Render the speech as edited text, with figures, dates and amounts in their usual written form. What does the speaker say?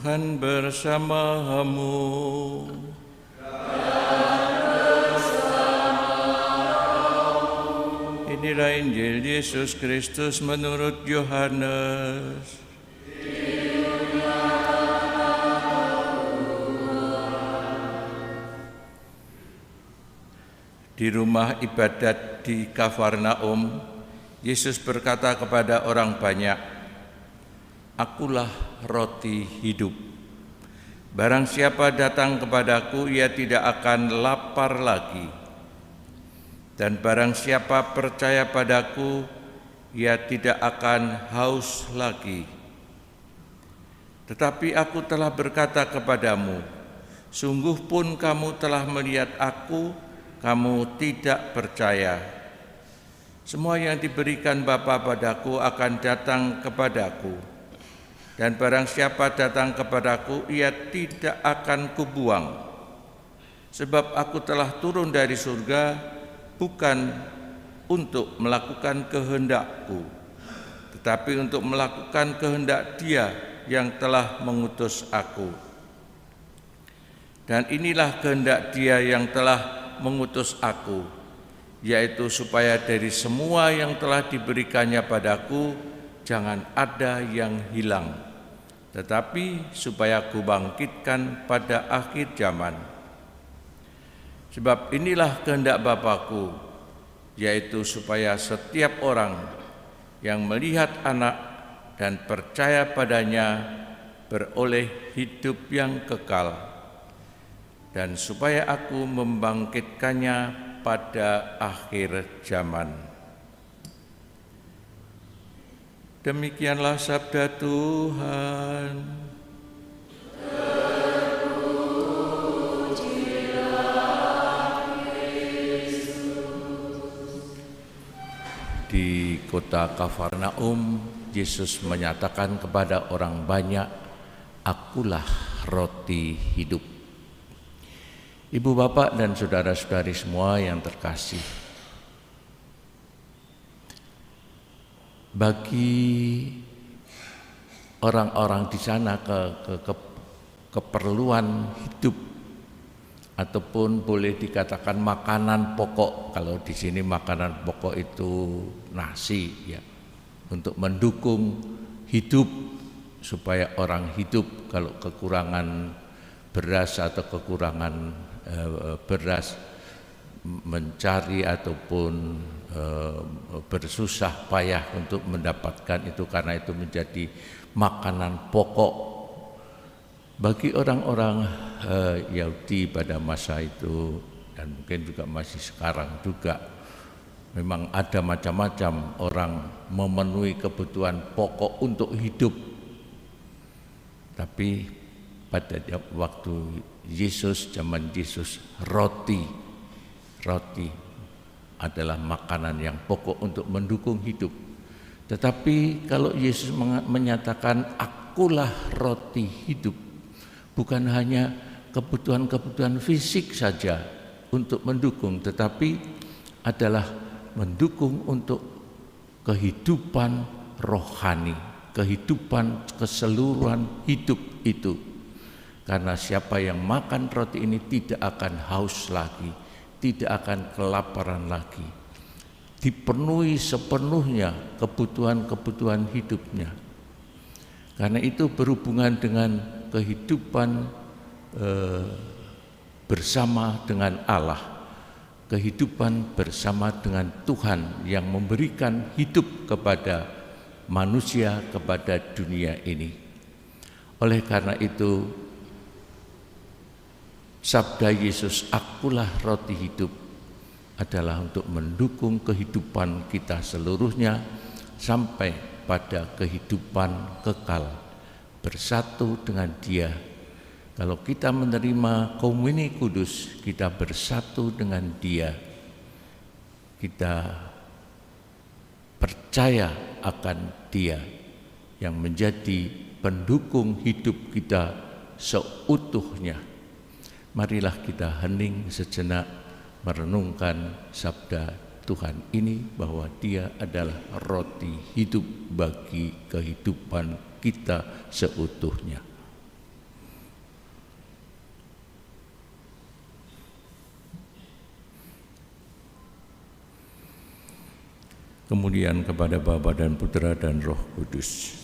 Tuhan bersamamu. Inilah Injil Yesus Kristus menurut Yohanes. Di rumah ibadat di Kafarnaum, Yesus berkata kepada orang banyak, "Akulah roti hidup. Barang siapa datang kepadaku, ia tidak akan lapar lagi. Dan barang siapa percaya padaku, ia tidak akan haus lagi. Tetapi aku telah berkata kepadamu, sungguh pun kamu telah melihat aku, kamu tidak percaya. Semua yang diberikan Bapa padaku akan datang kepadaku. Dan barang siapa datang kepadaku, ia tidak akan kubuang. Sebab aku telah turun dari surga, bukan untuk melakukan kehendakku, tetapi untuk melakukan kehendak Dia yang telah mengutus aku. Dan inilah kehendak Dia yang telah mengutus aku, yaitu supaya dari semua yang telah diberikannya padaku, jangan ada yang hilang, tetapi supaya aku bangkitkan pada akhir zaman. Sebab inilah kehendak Bapa-Ku, yaitu supaya setiap orang yang melihat Anak dan percaya padanya beroleh hidup yang kekal, dan supaya aku membangkitkannya pada akhir zaman." Demikianlah sabda Tuhan. Di kota Kafarnaum, Yesus menyatakan kepada orang banyak, "Akulah roti hidup." Ibu, bapak, dan saudara-saudari semua yang terkasih, bagi orang-orang di sana keperluan hidup ataupun boleh dikatakan makanan pokok, kalau di sini makanan pokok itu nasi ya, untuk mendukung hidup supaya orang hidup. Kalau kekurangan beras atau kekurangan beras, mencari ataupun bersusah payah untuk mendapatkan itu, karena itu menjadi makanan pokok bagi orang-orang Yahudi pada masa itu, dan mungkin juga masih sekarang juga. Memang ada macam-macam orang memenuhi kebutuhan pokok untuk hidup, tapi pada waktu Yesus, zaman Yesus, roti adalah makanan yang pokok untuk mendukung hidup. Tetapi kalau Yesus menyatakan akulah roti hidup, bukan hanya kebutuhan-kebutuhan fisik saja untuk mendukung, tetapi adalah mendukung untuk kehidupan rohani, kehidupan keseluruhan hidup itu. Karena siapa yang makan roti ini tidak akan haus lagi, tidak akan kelaparan lagi, dipenuhi sepenuhnya kebutuhan-kebutuhan hidupnya. Karena itu berhubungan dengan kehidupan bersama dengan Allah, kehidupan bersama dengan Tuhan yang memberikan hidup kepada manusia, kepada dunia ini. Oleh karena itu, sabda Yesus, "Akulah roti hidup," adalah untuk mendukung kehidupan kita seluruhnya sampai pada kehidupan kekal, bersatu dengan Dia. Kalau kita menerima komuni kudus, kita bersatu dengan Dia. Kita percaya akan Dia yang menjadi pendukung hidup kita seutuhnya. Marilah kita hening sejenak merenungkan sabda Tuhan ini, bahwa Dia adalah roti hidup bagi kehidupan kita seutuhnya. kemuliaan kepada Bapa dan Putra dan Roh Kudus.